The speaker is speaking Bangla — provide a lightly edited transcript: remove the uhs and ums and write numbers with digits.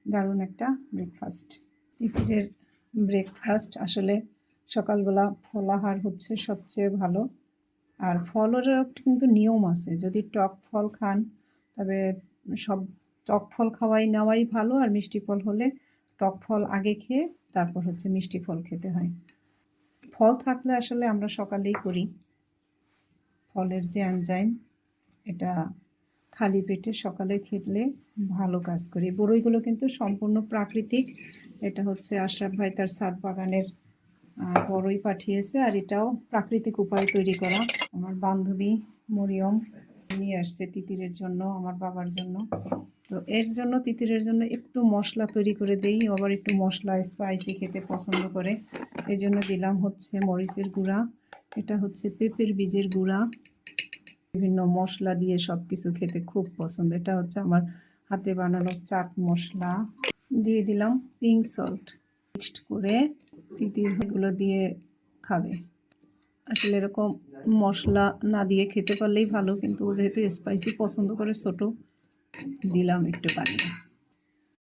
দারুণ একটা ব্রেকফাস্ট। তিতিরের ব্রেকফাস্ট আসলে সকালবেলা ফলাহার হচ্ছে সবচেয়ে ভালো। আর ফলেরও কিন্তু নিয়ম আছে, যদি টক ফল খান তবে সব টক ফল নেওয়াই ভালো, আর মিষ্টি ফল হলে টক ফল আগে খেয়ে তারপর হচ্ছে মিষ্টি ফল খেতে হয়। ফল থাকলে আসলে আমরা সকালেই করি। ফলের যে এনজাইম, এটা খালি পেটে সকালে খেলে ভালো কাজ করে। বড়ইগুলো কিন্তু সম্পূর্ণ প্রাকৃতিক। এটা হচ্ছে আশরাফ ভাই তার ছাদ বাগানের বড়ই পাঠিয়েছে, আর এটাও প্রাকৃতিক উপায়ে তৈরি করা। আমার বান্ধবী মরিয়ম নিয়ে আসছে তিতিরের জন্য, আমার বাবার জন্য। তো এর জন্য তিতিরের জন্য একটু মশলা তৈরি করে দেই, আবার একটু মশলা স্পাইসি খেতে পছন্দ করে, এই জন্য দিলাম হচ্ছে মরিচের গুঁড়া, এটা হচ্ছে পেঁপের বীজের গুঁড়া, বিভিন্ন মশলা দিয়ে সব কিছু খেতে খুব পছন্দ। এটা হচ্ছে আমার হাতে বানানো চাট মশলা, দিয়ে দিলাম পিঙ্ক সল্ট। মিক্সড করে তিতির এগুলো দিয়ে খাবে। আসলে এরকম মশলা না দিয়ে খেতে পারলেই ভালো, কিন্তু যেহেতু স্পাইসি পছন্দ করে ছোট, দিলাম একটু পানি।